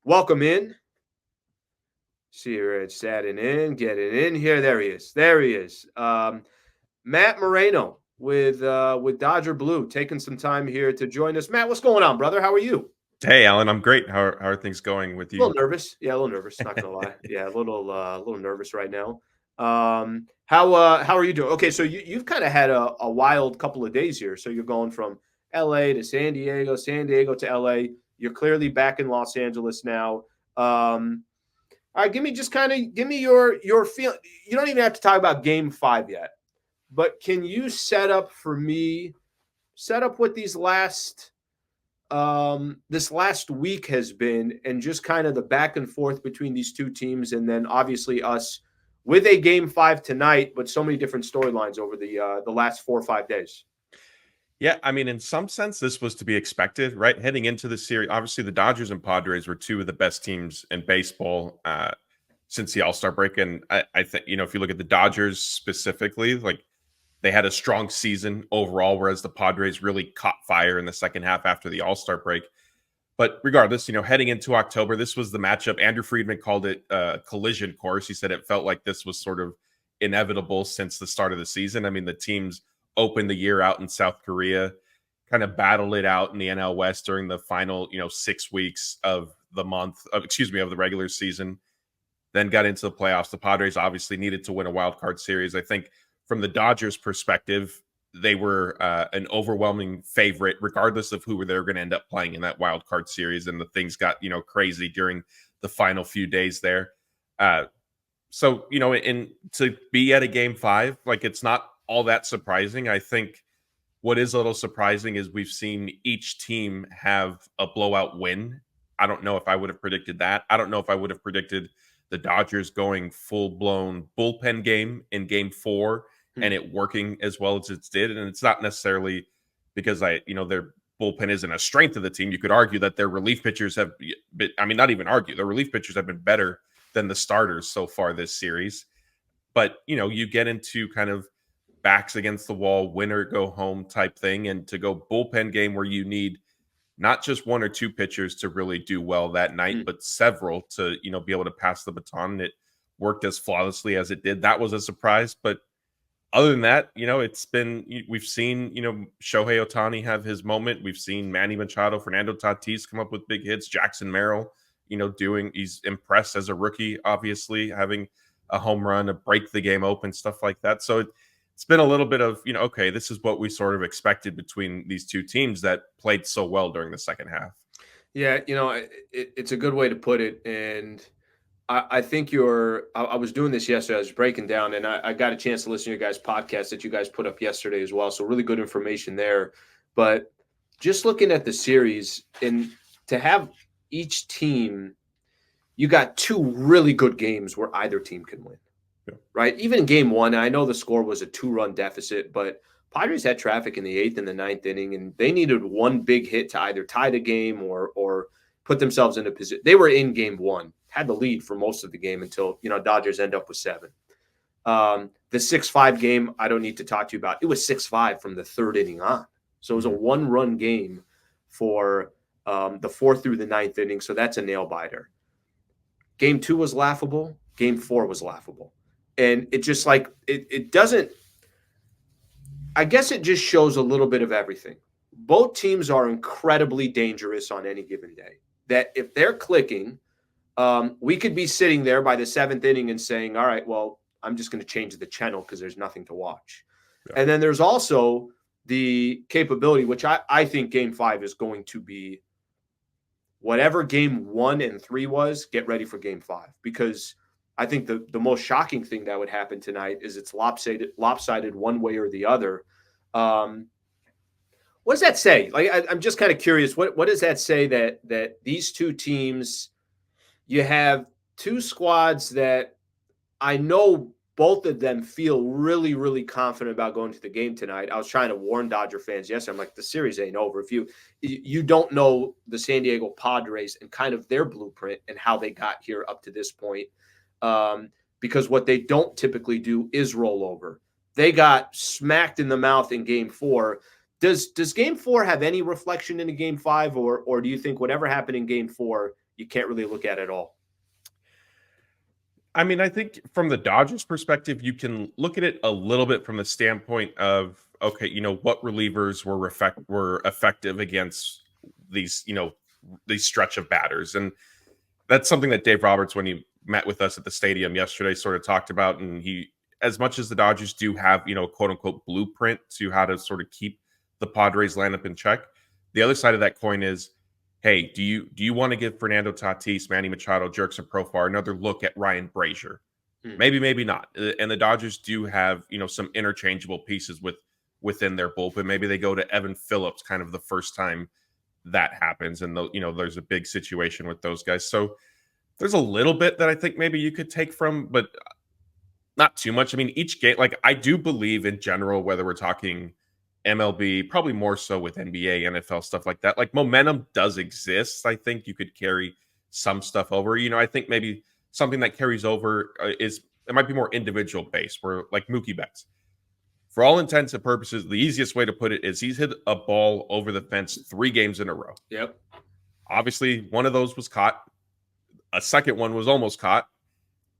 Welcome in. See here, it's adding in, getting in here. There he is. There he is. Matt Moreno with Dodger Blue taking some time here to join us. Matt, what's going on, brother? How are you? Hey, Alan, I'm great. How are things going with A you? little nervous. Yeah, a little nervous. Not gonna lie. Yeah, a little nervous right now. How are you doing? Okay, so you've kind of had a wild couple of days here. So you're going from LA to San Diego to LA. You're clearly back in Los Angeles now. All right, give me your feel. You don't even have to talk about Game 5 yet, but can you set up what this last week has been, and just kind of the back and forth between these two teams, and then obviously us with a Game 5 tonight, but so many different storylines over the last 4 or 5 days. Yeah, I mean, in some sense, this was to be expected, right? Heading into the series, obviously, the Dodgers and Padres were two of the best teams in baseball since the All Star break, and I think if you look at the Dodgers specifically, like they had a strong season overall, whereas the Padres really caught fire in the second half after the All Star break. But regardless, heading into October, this was the matchup. Andrew Friedman called it a collision course. He said it felt like this was sort of inevitable since the start of the season. I mean, the teams opened the year out in South Korea, kind of battled it out in the NL West during the final, 6 weeks of the of the regular season. Then got into the playoffs. The Padres obviously needed to win a wild card series. I think from the Dodgers' perspective, they were an overwhelming favorite, regardless of who they were going to end up playing in that wild card series. And the things got crazy during the final few days there. So and to be at a Game 5, like it's not all that surprising. I think what is a little surprising is we've seen each team have a blowout win. I don't know if I would have predicted that. I don't know if I would have predicted the Dodgers going full blown bullpen game in Game 4 and it working as well as it did. And it's not necessarily because their bullpen isn't a strength of the team. You could argue that their relief pitchers have been, I mean, not even argue, the relief pitchers have been better than the starters so far this series. But, you get into kind of backs against the wall, win or go home type thing. And to go bullpen game where you need not just one or two pitchers to really do well that night, Mm. but several to, be able to pass the baton. And it worked as flawlessly as it did. That was a surprise. But other than that, we've seen, Shohei Ohtani have his moment. We've seen Manny Machado, Fernando Tatis come up with big hits. Jackson Merrill, he's impressed as a rookie, obviously, having a home run, a break the game open, stuff like that. So it's been a little bit of, okay, this is what we sort of expected between these two teams that played so well during the second half. Yeah, it's a good way to put it, and I think I was doing this yesterday. I was breaking down, and I got a chance to listen to your guys' podcast that you guys put up yesterday as well. So really good information there. But just looking at the series, and to have each team, you got two really good games where either team can win. Yeah. Right? Even in Game 1, I know the score was a 2-run deficit, but Padres had traffic in the 8th and the 9th inning, and they needed one big hit to either tie the game or put themselves in a position. They were in Game 1, had the lead for most of the game until Dodgers end up with 7. The 6-5 game, I don't need to talk to you about. It was 6-5 from the 3rd inning on, so it was a 1-run game for the 4th through the 9th inning. So that's a nail biter. Game 2 was laughable. Game 4 was laughable. And it just it doesn't, I guess it just shows a little bit of everything. Both teams are incredibly dangerous on any given day. That if they're clicking, we could be sitting there by the 7th inning and saying, all right, well, I'm just going to change the channel because there's nothing to watch. Yeah. And then there's also the capability, which I think Game 5 is going to be whatever Game 1 and 3 was, get ready for Game 5. Because I think the most shocking thing that would happen tonight is it's lopsided one way or the other. What does that say? I'm just kind of curious. What does that say that these two teams, you have two squads that I know both of them feel really, really confident about going to the game tonight. I was trying to warn Dodger fans yesterday. I'm like, the series ain't over. If you don't know the San Diego Padres and kind of their blueprint and how they got here up to this point, because what they don't typically do is roll over. They got smacked in the mouth in Game 4. Does Game 4 have any reflection into Game 5, or do you think whatever happened in Game 4 you can't really look at all. I mean, I think from the Dodgers perspective, you can look at it a little bit from the standpoint of, okay, what relievers were effective against these, these stretch of batters. And that's something that Dave Roberts, when he met with us at the stadium yesterday, sort of talked about. And as much as the Dodgers do have, quote unquote blueprint to how to sort of keep the Padres lineup in check, the other side of that coin is, hey, do you want to give Fernando Tatis, Manny Machado, Jurickson Profar another look at Ryan Brazier? Maybe, maybe not. And the Dodgers do have, some interchangeable pieces within their bullpen. Maybe they go to Evan Phillips kind of the first time that happens, and there's a big situation with those guys. So there's a little bit that I think maybe you could take from, but not too much. I mean, each game, like, I do believe in general, whether we're talking MLB, probably more so with NBA, NFL, stuff like that, like, momentum does exist. I think you could carry some stuff over. I think maybe something that carries over it might be more individual based, where like Mookie Betts, for all intents and purposes, the easiest way to put it is he's hit a ball over the fence 3 games in a row. Yep. Obviously, one of those was caught. A second one was almost caught.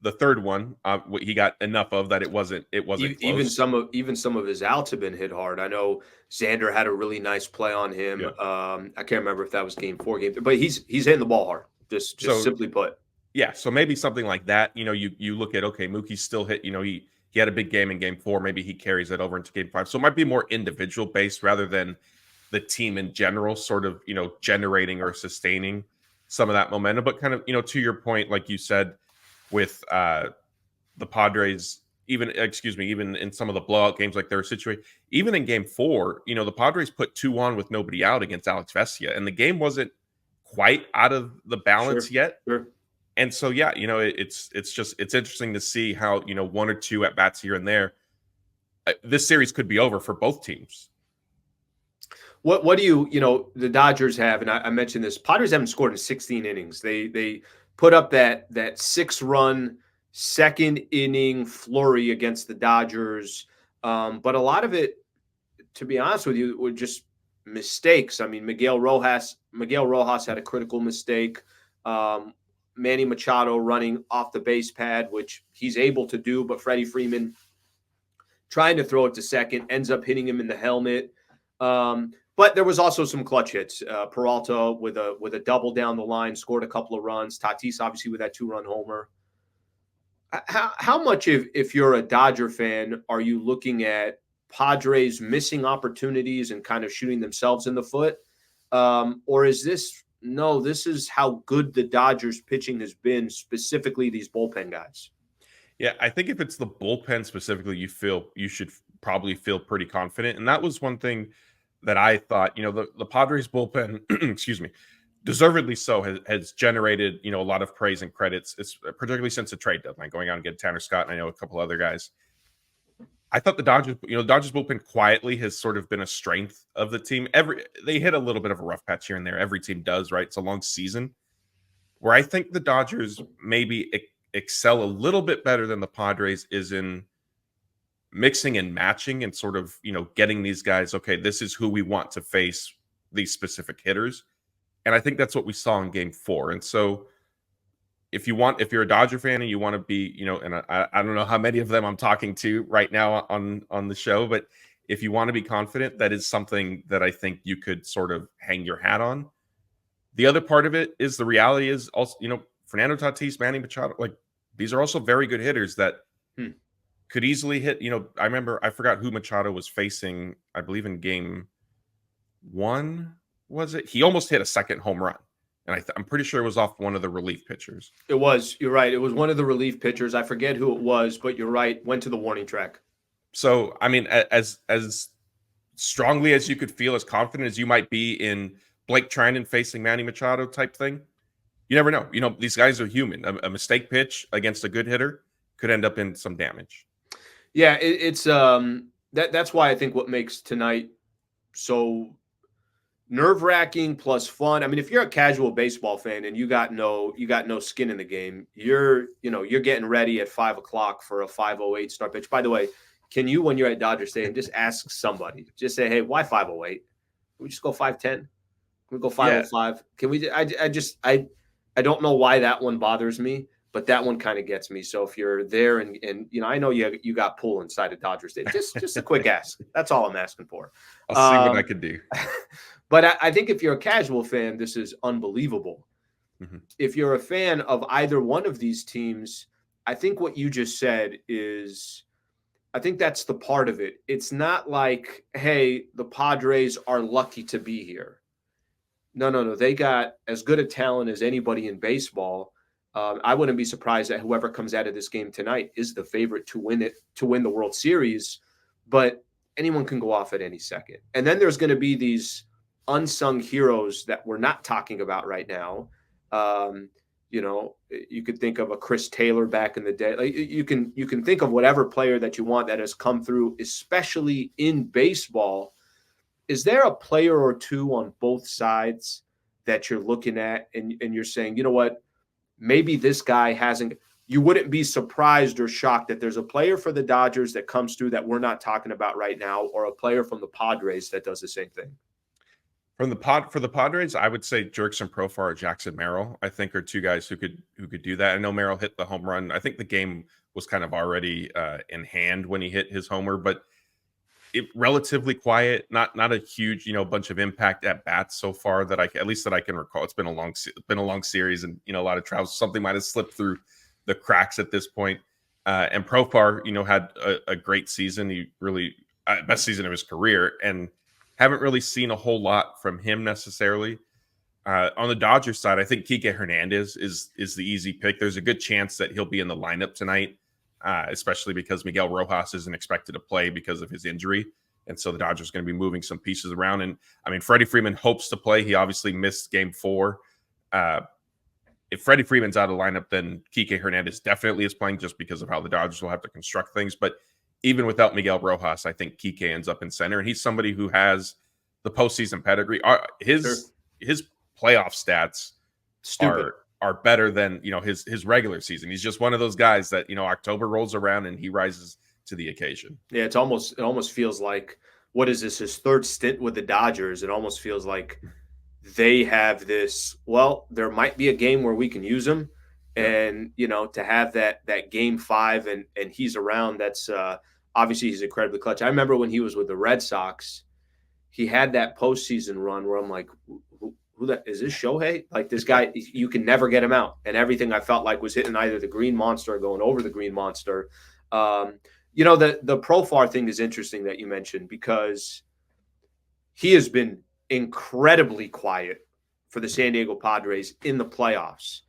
The third one, he got enough of that it wasn't close. Even some of his outs have been hit hard. I know Xander had a really nice play on him. Yeah. I can't remember if that was game 4, game 3, but he's hitting the ball hard. Just simply put. Yeah, so maybe something like that. You look at, okay, Mookie's still hit. He had a big game in game 4. Maybe he carries that over into game 5. So it might be more individual based rather than the team in general, sort of generating or sustaining some of that momentum. But kind of to your point, like you said, with the Padres, even in some of the blowout games, like they're situated, even in game 4, the Padres put 2 on with nobody out against Alex Vesia, and the game wasn't quite out of the balance yet. Sure. And so, yeah, it's interesting to see how, 1 or 2 at bats here and there, this series could be over for both teams. What do the Dodgers have, and I mentioned this, Padres haven't scored in 16 innings. They put up that 6-run second inning flurry against the Dodgers. But a lot of it, to be honest with you, were just mistakes. I mean, Miguel Rojas had a critical mistake. Manny Machado running off the base pad, which he's able to do, but Freddie Freeman trying to throw it to second ends up hitting him in the helmet. But there was also some clutch hits. Peralta with a double down the line, scored a couple of runs. Tatis obviously with that 2-run homer. How much, if you're a Dodger fan, are you looking at Padres missing opportunities and kind of shooting themselves in the foot? Or is this is how good the Dodgers pitching has been, specifically these bullpen guys? Yeah, I think if it's the bullpen specifically, you should probably feel pretty confident. And that was one thing that I thought, the Padres bullpen, excuse me, deservedly so, has generated, a lot of praise and credits. It's particularly since the trade deadline, going out and getting Tanner Scott, and I know a couple other guys. I thought the Dodgers bullpen quietly has sort of been a strength of the team. They hit a little bit of a rough patch here and there. Every team does, right? It's a long season. Where I think the Dodgers maybe excel a little bit better than the Padres is in mixing and matching and sort of, getting these guys, okay, this is who we want to face, these specific hitters. And I think that's what we saw in game 4. And so if you're a Dodger fan and you want to be, and I don't know how many of them I'm talking to right now on the show, but if you want to be confident, that is something that I think you could sort of hang your hat on. The other part of it is the reality is also, Fernando Tatis, Manny Machado, like, these are also very good hitters that could easily hit. I forgot who Machado was facing, I believe in game 1, was it? He almost hit a second home run. And I'm pretty sure it was off one of the relief pitchers. It was. You're right. It was one of the relief pitchers. I forget who it was, but you're right. Went to the warning track. So, I mean, as strongly as you could feel, as confident as you might be in Blake Trinan facing Manny Machado type thing, you never know. These guys are human. A mistake pitch against a good hitter could end up in some damage. Yeah, it's that's why I think what makes tonight so nerve-wracking plus fun. I mean, if you're a casual baseball fan and you got no skin in the game, you're getting ready at 5:00 for a 5:08 start pitch. By the way, can you, when you're at Dodger Stadium, just ask somebody, just say, hey, why 5:08? Can we just go 5:10? Can we go 5:05? Can we? I don't know why that one bothers me, but that one kind of gets me. So if you're there and I know you got pool inside of Dodger Stadium, just a quick ask. That's all I'm asking for. I'll see what I can do. But I think if you're a casual fan, this is unbelievable. Mm-hmm. If you're a fan of either one of these teams, I think what you just said is, I think that's the part of it. It's not like, hey, the Padres are lucky to be here. No. They got as good a talent as anybody in baseball. I wouldn't be surprised that whoever comes out of this game tonight is the favorite to win the World Series. But anyone can go off at any second. And then there's going to be these unsung heroes that we're not talking about right now. You could think of a Chris Taylor back in the day. Like, you can think of whatever player that you want that has come through, especially in baseball. Is there a player or two on both sides that you're looking at and you're saying, you know what, maybe this guy hasn't – you wouldn't be surprised or shocked that there's a player for the Dodgers that comes through that we're not talking about right now, or a player from the Padres that does the same thing? For the Padres, I would say Jurickson Profar or Jackson Merrill, I think, are two guys who could do that. I know Merrill hit the home run. I think the game was kind of already in hand when he hit his homer, but it relatively quiet, not a huge, bunch of impact at bats so far that I can recall. It's been a long series, and a lot of travels. Something might have slipped through the cracks at this point. And Profar, had a great season. He really best season of his career, and haven't really seen a whole lot from him necessarily. On the Dodgers side, I think Kike Hernandez is the easy pick. There's a good chance that he'll be in the lineup tonight, especially because Miguel Rojas isn't expected to play because of his injury. And so the Dodgers are going to be moving some pieces around. And I mean, Freddie Freeman hopes to play. He obviously missed game 4. If Freddie Freeman's out of the lineup, then Kike Hernandez definitely is playing, just because of how the Dodgers will have to construct things. But even without Miguel Rojas, I think Kike ends up in center, and he's somebody who has the postseason pedigree. His playoff stats are better than his regular season. He's just one of those guys that October rolls around and he rises to the occasion. Yeah, it almost feels like, what is this, his third stint with the Dodgers? It almost feels like they have this, well, there might be a game where we can use him. And, to have that game 5 and he's around, that's obviously he's incredibly clutch. I remember when he was with the Red Sox, he had that postseason run where I'm like, who that is? This Shohei? Like, this guy, you can never get him out. And everything I felt like was hitting either the green monster or going over the green monster. The Profar thing is interesting that you mentioned, because he has been incredibly quiet for the San Diego Padres in the playoffs.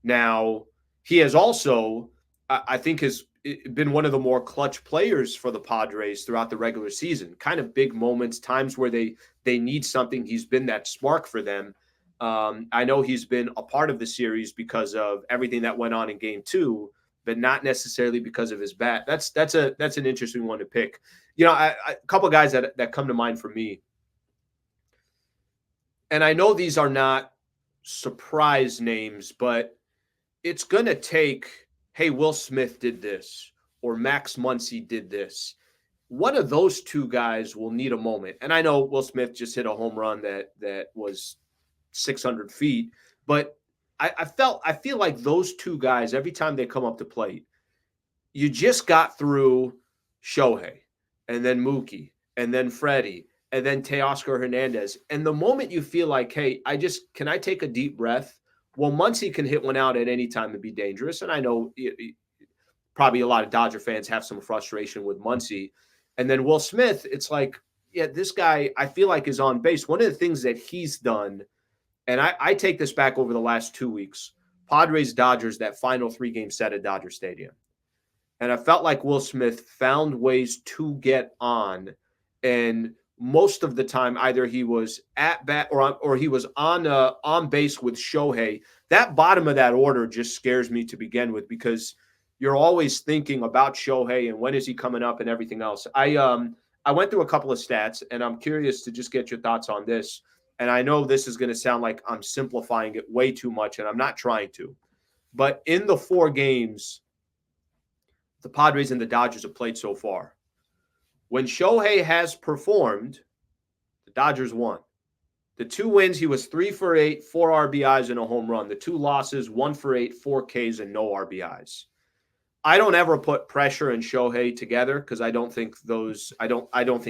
Now, he has also, I think, has been one of the more clutch players for the Padres throughout the regular season. Kind of big moments, times where they need something. He's been that spark for them. I know he's been a part of the series because of everything that went on in game 2, but not necessarily because of his bat. That's an interesting one to pick. A couple of guys that come to mind for me, and I know these are not surprise names, but it's going to take, hey, Will Smith did this, or Max Muncy did this. One of those two guys will need a moment. And I know Will Smith just hit a home run that was 600 feet, but I feel like those two guys, every time they come up to plate, you just got through Shohei, and then Mookie, and then Freddie, and then Teoscar Hernandez. And the moment you feel like, hey, can I take a deep breath? Well, Muncy can hit one out at any time and be dangerous. And I know probably a lot of Dodger fans have some frustration with Muncy. And then Will Smith, it's like, yeah, this guy I feel like is on base. One of the things that he's done, and I take this back over the last 2 weeks, Padres, Dodgers, that final 3-game set at Dodger Stadium. And I felt like Will Smith found ways to get on, and most of the time, either he was at bat or he was on base with Shohei. That bottom of that order just scares me to begin with, because you're always thinking about Shohei and when is he coming up and everything else. I went through a couple of stats, and I'm curious to just get your thoughts on this. And I know this is going to sound like I'm simplifying it way too much, and I'm not trying to. But in the 4 games the Padres and the Dodgers have played so far, when Shohei has performed, the Dodgers won. The 2 wins, he was 3 for 8, 4 RBIs and a home run. The 2 losses, 1 for 8, 4 Ks and no RBIs. I don't ever put pressure and Shohei together because I don't think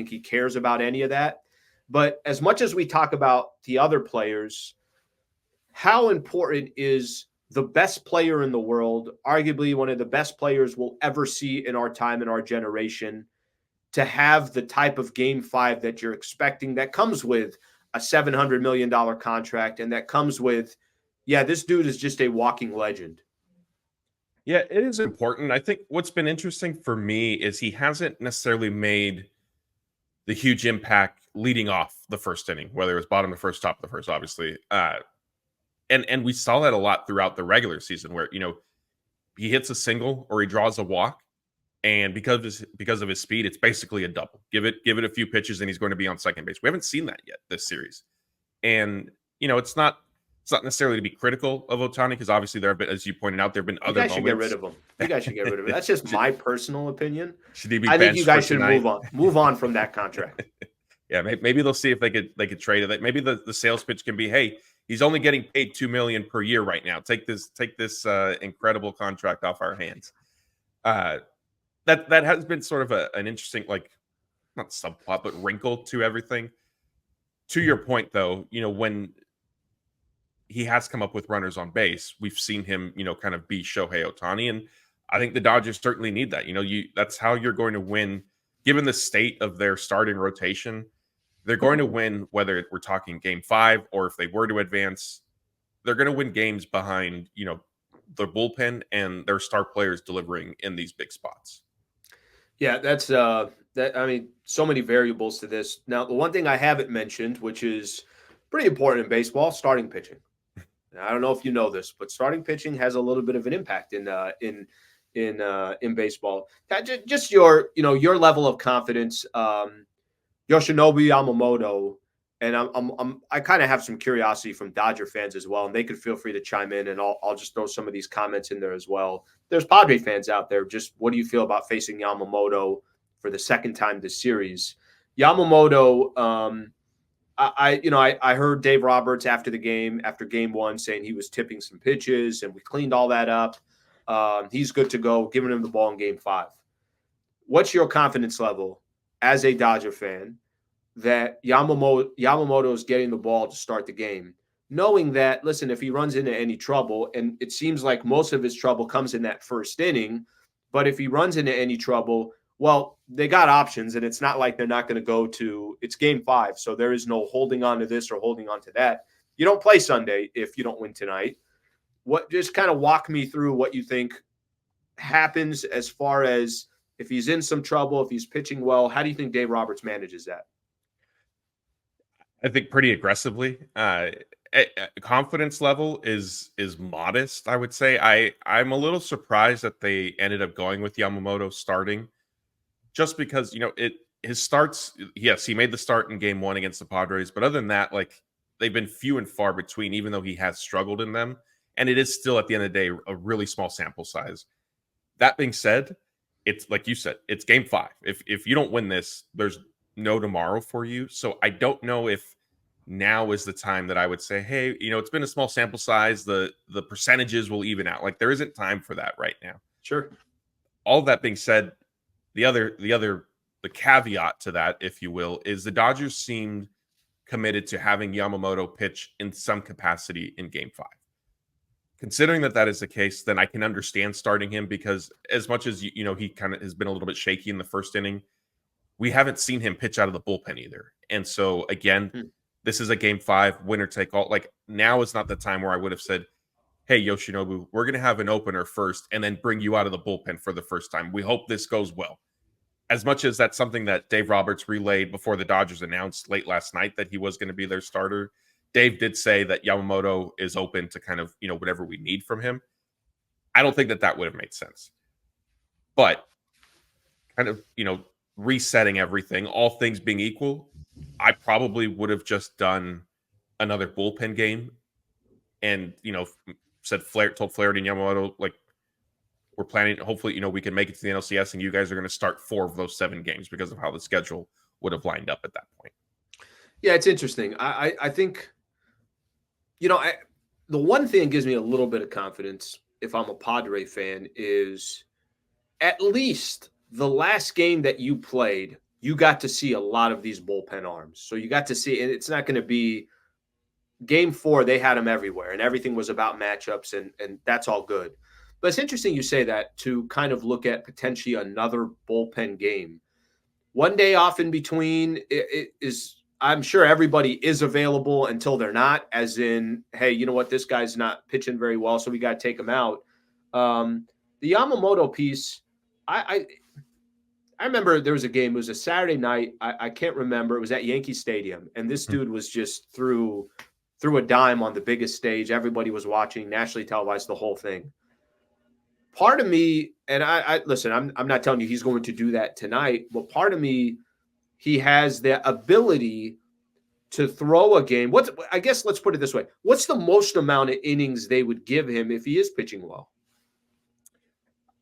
he cares about any of that. But as much as we talk about the other players, how important is the best player in the world, arguably one of the best players we'll ever see in our time, in our generation, to have the type of game 5 that you're expecting that comes with a $700 million contract and that comes with, yeah, this dude is just a walking legend. Yeah, it is important. I think what's been interesting for me is he hasn't necessarily made the huge impact leading off the first inning, whether it was bottom of the first, top of the first, obviously. And we saw that a lot throughout the regular season where, he hits a single or he draws a walk. And because of his speed, it's basically a double. Give it a few pitches and he's going to be on second base. We haven't seen that yet this series. And, it's not necessarily to be critical of Ohtani because obviously there have been, as you pointed out, there have been other moments. You guys should get rid of him. You guys should get rid of him. That's just my personal opinion. Should he be I think you guys should tonight? move on from that contract. Yeah, maybe they'll see if they could trade it. Maybe the sales pitch can be, hey, he's only getting paid $2 million per year right now. Take this incredible contract off our hands. That has been sort of an interesting, like, not subplot, but wrinkle to everything. To your point, though, when he has come up with runners on base, we've seen him, kind of be Shohei Ohtani, and I think the Dodgers certainly need that. That's how you're going to win, given the state of their starting rotation. They're going to win whether we're talking game 5 or if they were to advance. They're going to win games behind, the bullpen and their star players delivering in these big spots. Yeah, that's so many variables to this. Now, the one thing I haven't mentioned, which is pretty important in baseball, starting pitching. I don't know if you know this, but starting pitching has a little bit of an impact in baseball. Just your level of confidence. Yoshinobu Yamamoto, and I kind of have some curiosity from Dodger fans as well, and they could feel free to chime in, and I'll just throw some of these comments in there as well. There's Padre fans out there. Just what do you feel about facing Yamamoto for the second time this series? Yamamoto, I heard Dave Roberts after game 1 saying he was tipping some pitches, and we cleaned all that up. He's good to go, giving him the ball in game 5. What's your confidence level as a Dodger fan that Yamamoto is getting the ball to start the game, knowing that, listen, if he runs into any trouble, and it seems like most of his trouble comes in that first inning, but if he runs into any trouble, well, they got options, and it's not like they're not going to go to – it's game 5, so there is no holding on to this or holding on to that. You don't play Sunday if you don't win tonight. Just kind of walk me through what you think happens as far as if he's in some trouble, if he's pitching well. How do you think Dave Roberts manages that? I think pretty aggressively. Confidence level is modest, I would say. I'm a little surprised that they ended up going with Yamamoto starting, just because his starts. Yes, he made the start in game 1 against the Padres, but other than that, like, they've been few and far between. Even though he has struggled in them, and it is still at the end of the day a really small sample size. That being said, it's like you said, it's game 5. If you don't win this, there's no tomorrow for you. So I don't know if now is the time that I would say, hey, it's been a small sample size. The percentages will even out. Like, there isn't time for that right now. Sure. All that being said, the caveat to that, if you will, is the Dodgers seemed committed to having Yamamoto pitch in some capacity in game 5. Considering that is the case, then I can understand starting him, because as much as he kind of has been a little bit shaky in the first inning, we haven't seen him pitch out of the bullpen either. And so again, this is a game 5, winner take all. Like, now is not the time where I would have said, hey, Yoshinobu, we're going to have an opener first and then bring you out of the bullpen for the first time. We hope this goes well. As much as that's something that Dave Roberts relayed before the Dodgers announced late last night that he was going to be their starter, Dave did say that Yamamoto is open to kind of, whatever we need from him. I don't think that would have made sense. But kind of, resetting everything, all things being equal, I probably would have just done another bullpen game and, told Flaherty and Yamamoto, like, we're planning, hopefully, we can make it to the NLCS and you guys are going to start 4 of those 7 games because of how the schedule would have lined up at that point. Yeah, it's interesting. I think, you know, the one thing that gives me a little bit of confidence if I'm a Padre fan is at least the last game that you played, you got to see a lot of these bullpen arms. So you got to see, and it's not going to be game 4. They had them everywhere, and everything was about matchups, and that's all good. But it's interesting you say that to kind of look at potentially another bullpen game. One day off in between it is. I'm sure everybody is available until they're not, as in, hey, you know what, this guy's not pitching very well, so we got to take him out. The Yamamoto piece, I I remember there was a game. It was a Saturday night. I can't remember. It was at Yankee Stadium, and this dude was just threw a dime on the biggest stage. Everybody was watching, nationally televised, the whole thing. Part of me, and I listen, I'm not telling you he's going to do that tonight, but part of me, he has the ability to throw a game. I guess let's put it this way. What's the most amount of innings they would give him if he is pitching well?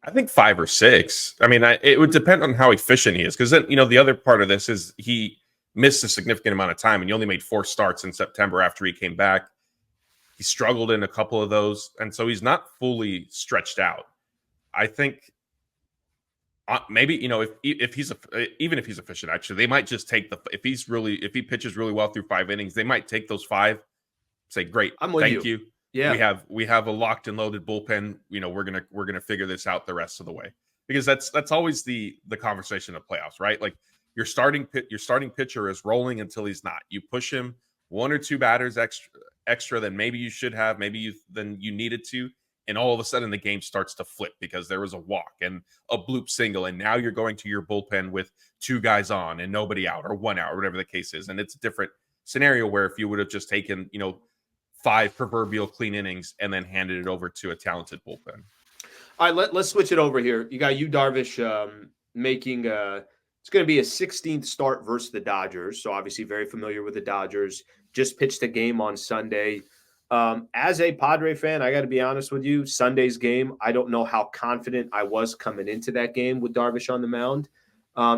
I think 5 or 6. I mean, it would depend on how efficient he is, because then, the other part of this is he missed a significant amount of time, and he only made 4 starts in September after he came back. He struggled in a couple of those, and so he's not fully stretched out. I think maybe if he's even if he's efficient, actually, they might just take if he pitches really well through 5 innings, they might take those 5, say, great, thank you. Yeah, we have a locked and loaded bullpen. We're gonna figure this out the rest of the way, because that's always the conversation of playoffs, right? Like your starting pitcher is rolling until he's not. You push him 1 or 2 batters extra than maybe you should have, than you needed to, and all of a sudden the game starts to flip because there was a walk and a bloop single, and now you're going to your bullpen with 2 guys on and nobody out, or 1 out, or whatever the case is, and it's a different scenario where if you would have just taken 5 proverbial clean innings and then handed it over to a talented bullpen. All right, let's switch it over here. You got Darvish making it's going to be a 16th start versus the Dodgers. So obviously very familiar with the Dodgers. Just pitched a game on Sunday. As a Padre fan, I got to be honest with you, Sunday's game, I don't know how confident I was coming into that game with Darvish on the mound.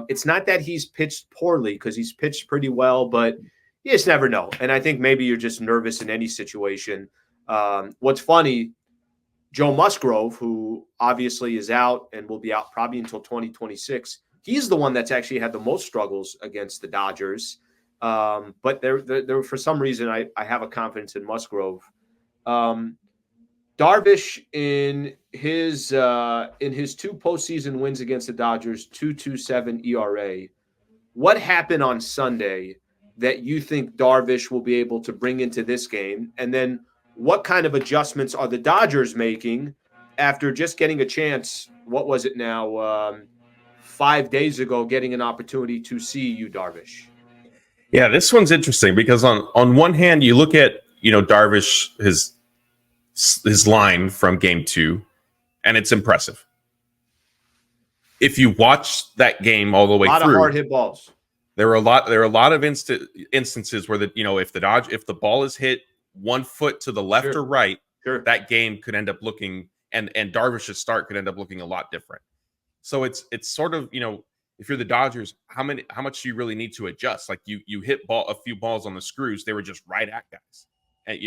It's not that he's pitched poorly, because he's pitched pretty well, but you just never know. And I think maybe you're just nervous in any situation. What's funny, Joe Musgrove, who obviously is out and will be out probably until 2026, he's the one that's actually had the most struggles against the Dodgers. But there for some reason, I have a confidence in Musgrove. Darvish in his 2 postseason wins against the Dodgers, 2.27 ERA. What happened on Sunday that you think Darvish will be able to bring into this game? And then what kind of adjustments are the Dodgers making after just getting a chance? What was it now? 5 days ago, getting an opportunity to see Yu Darvish. Yeah, this one's interesting because on one hand, you look at Darvish, his line from game 2, and it's impressive. If you watch that game all the way through, a lot of hard hit balls. There are a lot of instances where if the ball is hit 1 foot to the left or right, that game could end up looking, and Darvish's start could end up looking a lot different. So it's sort of, if you're the Dodgers, how much do you really need to adjust? Like you hit a few balls on the screws, they were just right at guys. And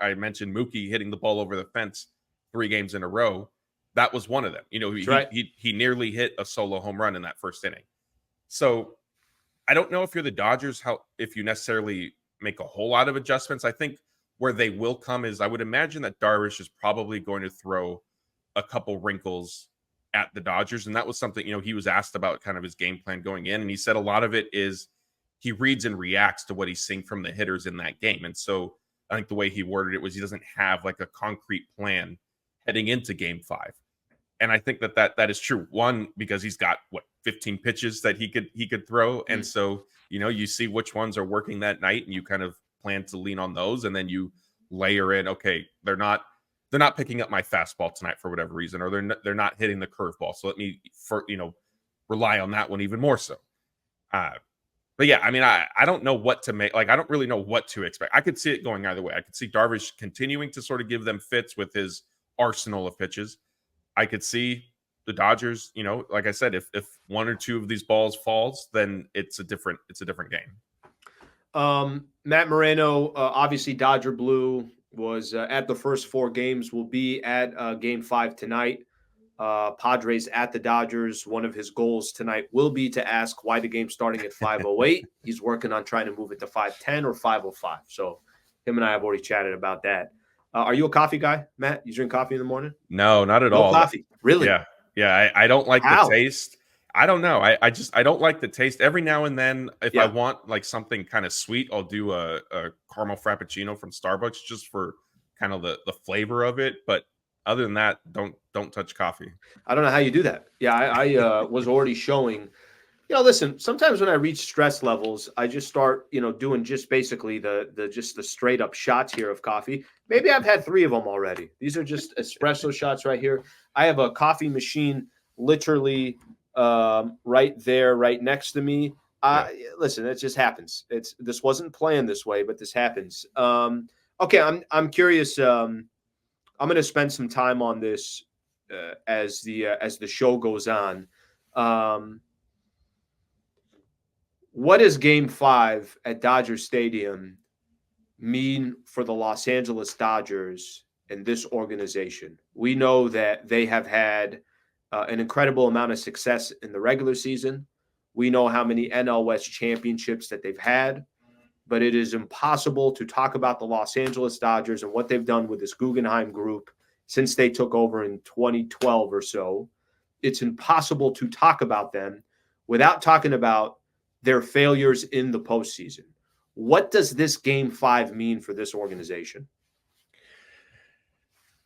I mentioned Mookie hitting the ball over the fence 3 games in a row. That was one of them. He nearly hit a solo home run in that first inning. So I don't know if you're the Dodgers, if you necessarily make a whole lot of adjustments. I think where they will come is, I would imagine that Darvish is probably going to throw a couple wrinkles at the Dodgers. And that was something, he was asked about kind of his game plan going in. And he said a lot of it is he reads and reacts to what he's seeing from the hitters in that game. And so I think the way he worded it was he doesn't have like a concrete plan heading into game 5. And I think that is true. One, because he's got 15 pitches that he could throw. And so, you see which ones are working that night and you kind of plan to lean on those. And then you layer in, okay, they're not picking up my fastball tonight for whatever reason, or they're not hitting the curveball. So let me rely on that one even more so. But yeah, I mean, I don't know what to make. Like, I don't really know what to expect. I could see it going either way. I could see Darvish continuing to sort of give them fits with his arsenal of pitches. I could see the Dodgers, like I said, if 1 or 2 of these balls falls, then it's a different game. Matt Moreno, obviously Dodger Blue, was at the first 4 games, will be at game 5 tonight. Padres at the Dodgers. One of his goals tonight will be to ask why the game's starting at 5:08. He's working on trying to move it to 5:10 or 5:05. So him and I have already chatted about that. Are you a coffee guy, Matt? You drink coffee in the morning? No, not at No all. coffee, really? Yeah. Yeah. I don't like the How? taste. I don't know. I don't like the taste. Every now and then, if I Yeah. want like something kind of sweet, I'll do a caramel frappuccino from Starbucks just for kind of the flavor of it. But other than that, don't touch coffee. I don't know how you do that. Yeah, I was already showing. Listen, sometimes when I reach stress levels, I just start, doing just basically the straight up shots here of coffee. Maybe I've had 3 of them already. These are just espresso shots right here. I have a coffee machine literally right there, right next to me. Listen, it just happens. This wasn't planned this way, but this happens. Okay, I'm curious. I'm going to spend some time on this as the show goes on. What does Game 5 at Dodger Stadium mean for the Los Angeles Dodgers and this organization? We know that they have had an incredible amount of success in the regular season. We know how many NL West championships that they've had, but it is impossible to talk about the Los Angeles Dodgers and what they've done with this Guggenheim group since they took over in 2012 or so. It's impossible to talk about them without talking about their failures in the postseason. What does this Game 5 mean for this organization?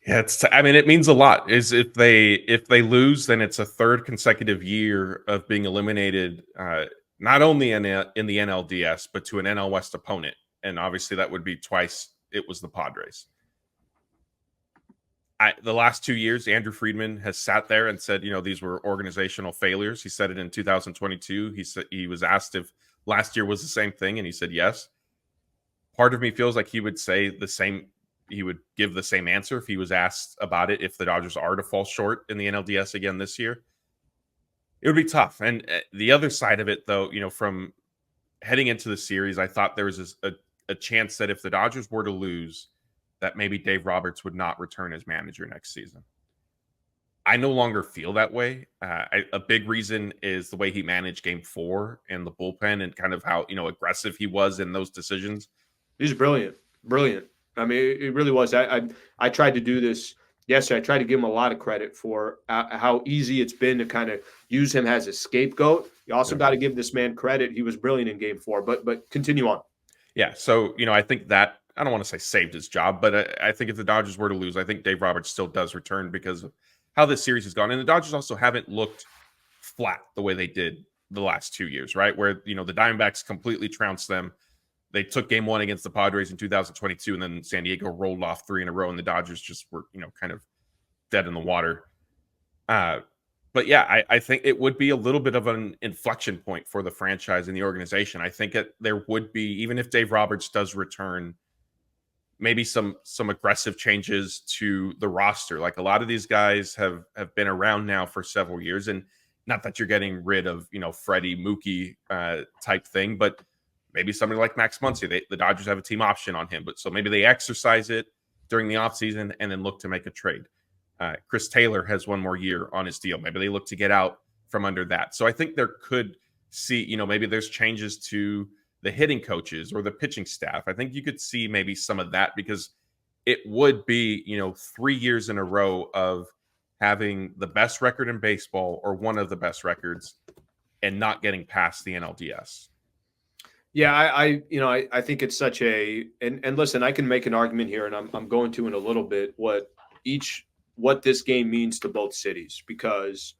Yeah, it means a lot. Is if they lose, then it's a 3rd consecutive year of being eliminated, not only in the NLDS, but to an NL West opponent. And obviously that would be twice it was the Padres. The last 2 years, Andrew Friedman has sat there and said, these were organizational failures. He said it in 2022. He said he was asked if last year was the same thing, and he said yes. Part of me feels like he would say the same. He would give the same answer if he was asked about it. If the Dodgers are to fall short in the NLDS again this year, it would be tough. And the other side of it, though, from heading into the series, I thought there was a chance that if the Dodgers were to lose, that maybe Dave Roberts would not return as manager next season. I no longer feel that way. A big reason is the way he managed Game 4 and the bullpen and kind of how, aggressive he was in those decisions. He's brilliant. I mean, it really was. I tried to do this yesterday. I tried to give him a lot of credit for how easy it's been to kind of use him as a scapegoat. You also got to give this man credit. He was brilliant in Game 4, but continue on. Yeah. So, I think that, I don't want to say saved his job, but I think if the Dodgers were to lose, I think Dave Roberts still does return because of how this series has gone. And the Dodgers also haven't looked flat the way they did the last 2 years, right? Where, the Diamondbacks completely trounced them. They took Game 1 against the Padres in 2022, and then San Diego rolled off 3 in a row, and the Dodgers just were, kind of dead in the water. But yeah, I think it would be a little bit of an inflection point for the franchise and the organization. I think there would be, even if Dave Roberts does return, maybe some aggressive changes to the roster. Like a lot of these guys have been around now for several years, and not that you're getting rid of, Freddie Mookie type thing, but maybe somebody like Max Muncy, the Dodgers have a team option on him, but so maybe they exercise it during the offseason and then look to make a trade. Chris Taylor has 1 more year on his deal. Maybe they look to get out from under that. So I think there could see, maybe there's changes to the hitting coaches or the pitching staff. I think you could see maybe some of that because it would be, 3 years in a row of having the best record in baseball or one of the best records and not getting past the NLDS. Yeah, I think it's such and listen, I can make an argument here, and I'm going to in a little bit what this game means to both cities, because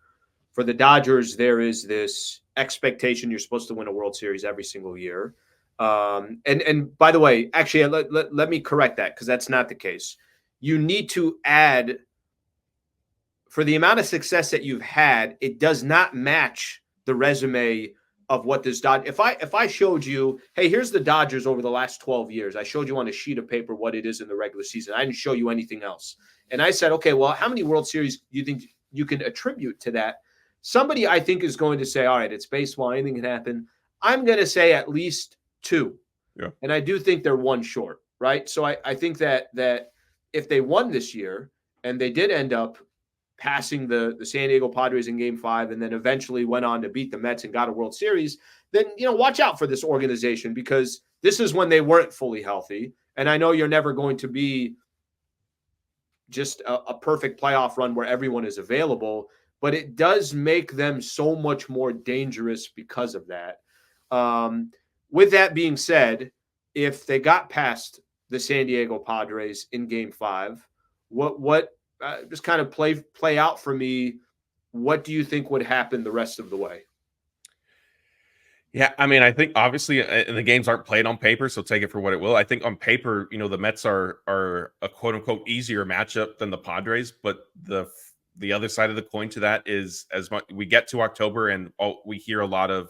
for the Dodgers there is this expectation you're supposed to win a World Series every single year. And by the way, actually, let me correct that because that's not the case. You need to add, for the amount of success that you've had, it does not match the resume of what this Dodgers. If I showed you, hey, here's the Dodgers over the last 12 years. I showed you on a sheet of paper what it is in the regular season. I didn't show you anything else. And I said, okay, well, how many World Series do you think you can attribute to that? Somebody I think is going to say, all right, it's baseball. Anything can happen. I'm going to say at least 2. Yeah. And I do think they're one short, right? So I think that if they won this year and they did end up passing the San Diego Padres in Game 5 and then eventually went on to beat the Mets and got a World Series, then, watch out for this organization, because this is when they weren't fully healthy. And I know you're never going to be just a perfect playoff run where everyone is available, but it does make them so much more dangerous because of that. With that being said, if they got past the San Diego Padres in Game 5, what just kind of play out for me? What do you think would happen the rest of the way? Yeah, I mean, I think obviously the games aren't played on paper, so take it for what it will. I think on paper, the Mets are a quote unquote easier matchup than the Padres, but the other side of the coin to that is, as much we get to October and we hear a lot of,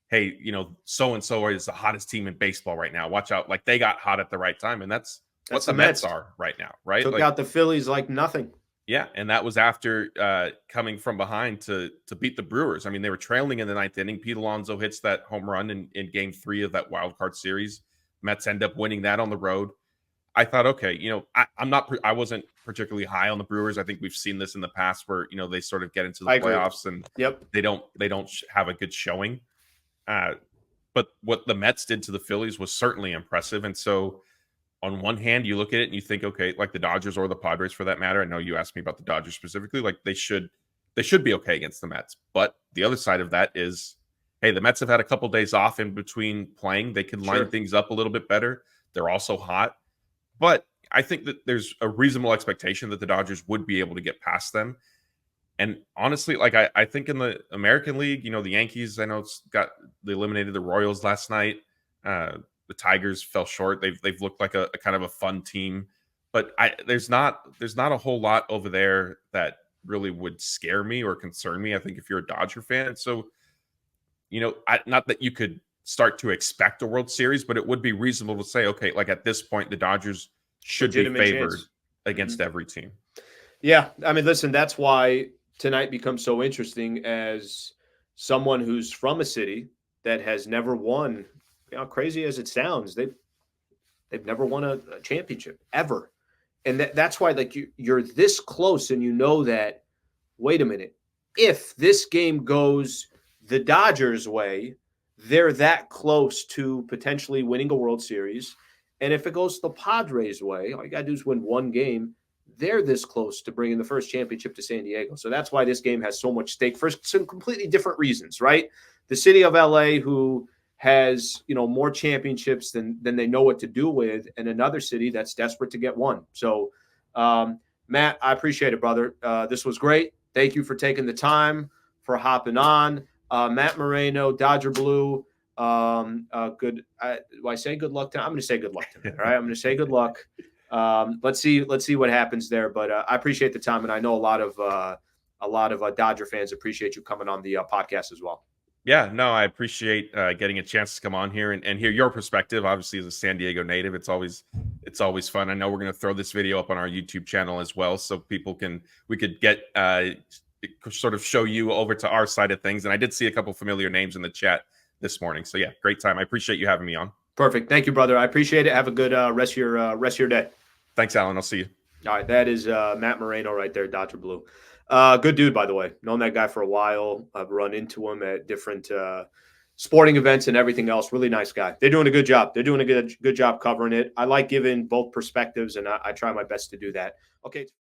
hey, so and so is the hottest team in baseball right now. Watch out, like they got hot at the right time, and that's what the Mets are right now, right? Took out the Phillies like nothing. Yeah, and that was after coming from behind to beat the Brewers. I mean, they were trailing in the 9th inning. Pete Alonso hits that home run in Game 3 of that wild card series. Mets end up winning that on the road. I thought, okay, I wasn't particularly high on the Brewers. I think we've seen this in the past where they sort of get into the playoffs and they don't have a good showing. But what the Mets did to the Phillies was certainly impressive, and so. On one hand, you look at it and you think, okay, like the Dodgers or the Padres for that matter. I know you asked me about the Dodgers specifically. Like they should be okay against the Mets. But the other side of that is, hey, the Mets have had a couple days off in between playing. They can line things up a little bit better. They're also hot. But I think that there's a reasonable expectation that the Dodgers would be able to get past them. And honestly, like I think in the American League, the Yankees, I know they eliminated the Royals last night. The Tigers fell short. They've looked like a kind of a fun team, but there's not a whole lot over there that really would scare me or concern me. I think if you're a Dodger fan, so not that you could start to expect a World Series, but it would be reasonable to say, okay, like at this point, the Dodgers should be favored against every team. Yeah, I mean, listen, that's why tonight becomes so interesting as someone who's from a city that has never won. Crazy as it sounds, they've never won a championship ever, and that's why like you're this close, and that. Wait a minute, if this game goes the Dodgers' way, they're that close to potentially winning a World Series, and if it goes the Padres' way, all you gotta do is win one game. They're this close to bringing the first championship to San Diego. So that's why this game has so much stake for some completely different reasons, right? The city of LA, who has more championships than they know what to do with, and another city that's desperate to get one. So Matt, I appreciate it, brother. This was great. Thank you for taking the time, for hopping on. Matt Moreno, Dodger Blue. Good. Do I say good luck to? I'm going to say good luck to Matt. All right, I'm going to say good luck. Let's see what happens there. But I appreciate the time, and I know a lot of Dodger fans appreciate you coming on the podcast as well. Yeah, no, I appreciate getting a chance to come on here and hear your perspective. Obviously, as a San Diego native, it's always fun. I know we're going to throw this video up on our YouTube channel as well, so we could get sort of show you over to our side of things. And I did see a couple familiar names in the chat this morning. So yeah, great time. I appreciate you having me on. Perfect. Thank you, brother. I appreciate it. Have a good rest of your day. Thanks, Alan. I'll see you. All right, that is Matt Moreno right there, Dodger Blue. Good dude, by the way. Known that guy for a while. I've run into him at different sporting events and everything else. Really nice guy. They're doing a good job. They're doing a good job covering it. I like giving both perspectives, and I try my best to do that. Okay.